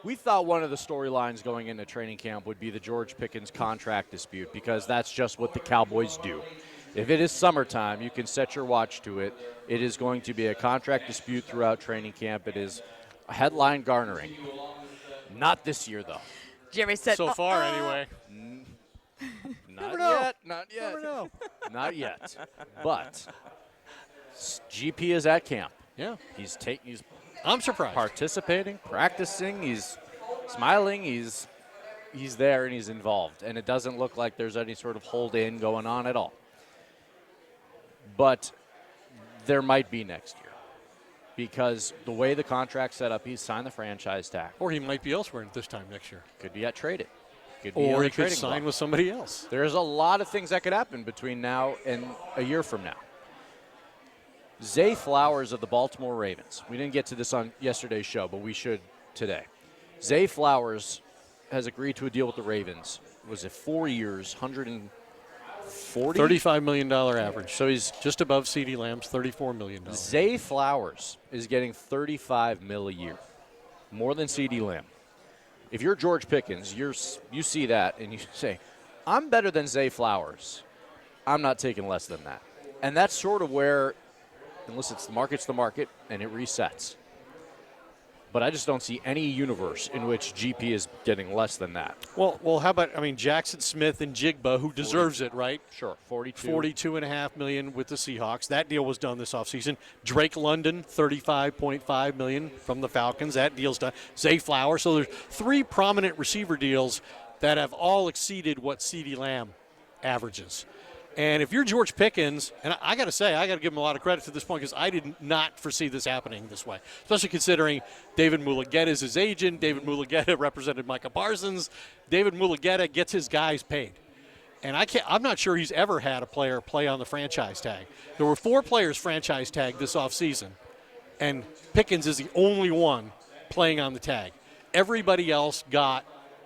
We thought one of the storylines going into training camp would be the George Pickens contract dispute because that's just what the Cowboys do. If it is summertime, you can set your watch to it. It is going to be a contract dispute throughout training camp. It is headline garnering. Not this year, though. Jerry said, so far, anyway. Not yet. Never know. Not yet. But GP is at camp. Yeah. He's I'm surprised. participating, practicing, he's smiling, he's there and he's involved. And it doesn't look like there's any sort of hold-in going on at all. But there might be next year because the way the contract's set up, he's signed the franchise tag. Or he might be elsewhere at this time next year. Could be traded. Or he could sign with somebody else. There's a lot of things that could happen between now and a year from now. Zay Flowers of the Baltimore Ravens. We didn't get to this on yesterday's show, but we should today. Zay Flowers has agreed to a deal with the Ravens. Was it 4 years, $140? $35 million average. So he's just above CeeDee Lamb's $34 million. Zay Flowers is getting $35 million a year, more than CeeDee Lamb. If you're George Pickens, you see that and you say, I'm better than Zay Flowers. I'm not taking less than that. And that's sort of where, unless it's the market, and it resets. But I just don't see any universe in which GP is getting less than that. Well, how about, Jackson Smith and Jigba, who deserves it, right? Sure, 42. $42.5 million with the Seahawks. That deal was done this offseason. Drake London, $35.5 million from the Falcons. That deal's done. Zay Flowers. So there's 3 prominent receiver deals that have all exceeded what CeeDee Lamb averages. And if you're George Pickens, and I got to say, I got to give him a lot of credit to this point because I did not foresee this happening this way, especially considering David Mulugeta is his agent. David Mulugeta represented Micah Parsons. David Mulugeta gets his guys paid. And I'm not sure he's ever had a player play on the franchise tag. There were 4 players franchise tagged this offseason, and Pickens is the only one playing on the tag. Everybody else got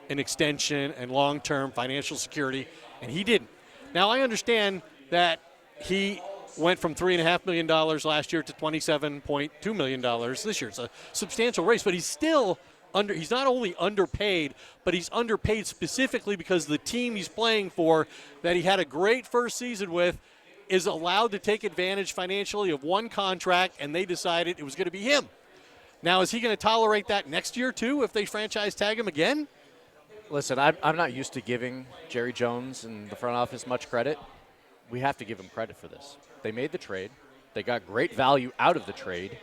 an extension and long-term financial security, and he didn't. Now, I understand that he went from $3.5 million last year to $27.2 million this year. It's a substantial raise, but he's still he's not only underpaid, but he's underpaid specifically because the team he's playing for that he had a great first season with is allowed to take advantage financially of one contract, and they decided it was going to be him. Now, is he going to tolerate that next year, too, if they franchise tag him again? Listen, I'm not used to giving Jerry Jones and the front office much credit. We have to give him credit for this. They made the trade. They got great value out of the trade.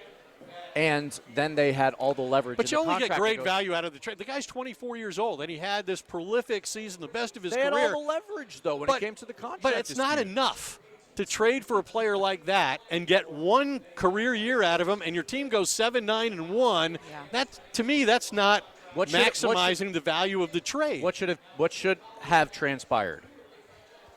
And then they had all the leverage. But you only get great value out of the trade. The guy's 24 years old, and he had this prolific season, the best of his career. They had all the leverage, though, when it came to the contract. But it's not enough to trade for a player like that and get one career year out of him, and your team goes 7-9-1. Yeah. That, to me, that's not maximizing the value of the trade. What should have transpired?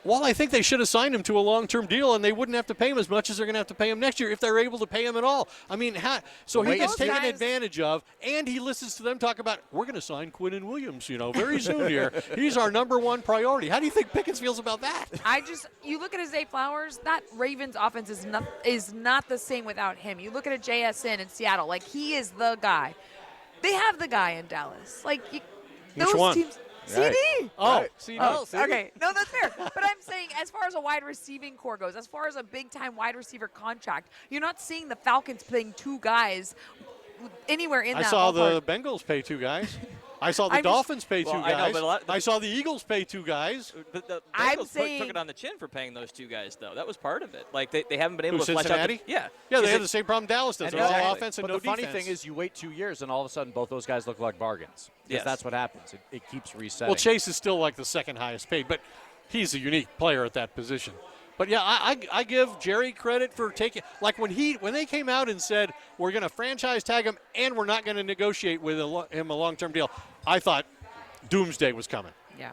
Well, I think they should have signed him to a long-term deal, and they wouldn't have to pay him as much as they're going to have to pay him next year if they're able to pay him at all. He gets taken advantage of, and he listens to them talk about, we're going to sign Quinnen Williams, very soon here. He's our number one priority. How do you think Pickens feels about that? You look at Zay Flowers, that Ravens offense is not the same without him. You look at a JSN in Seattle, he is the guy. They have the guy in Dallas. Which one? Teams. Right. CD. Oh, CD. Oh, okay. No, that's fair. But I'm saying as far as a wide receiving core goes, as far as a big-time wide receiver contract, you're not seeing the Falcons paying 2 guys anywhere in that I saw ballpark. the Bengals pay 2 guys. I saw the Dolphins pay 2 guys. I saw the Eagles pay 2 guys. The Bengals took it on the chin for paying those 2 guys, though. That was part of it. They haven't been able to flesh out. Yeah, they have the same problem Dallas does. They're all offense and no defense. But the funny thing is you wait 2 years, and all of a sudden both those guys look like bargains. Because that's what happens. It keeps resetting. Well, Chase is still the second highest paid, but he's a unique player at that position. But, yeah, I give Jerry credit for taking – when they came out and said we're going to franchise tag him and we're not going to negotiate with him a long-term deal, I thought doomsday was coming. Yeah.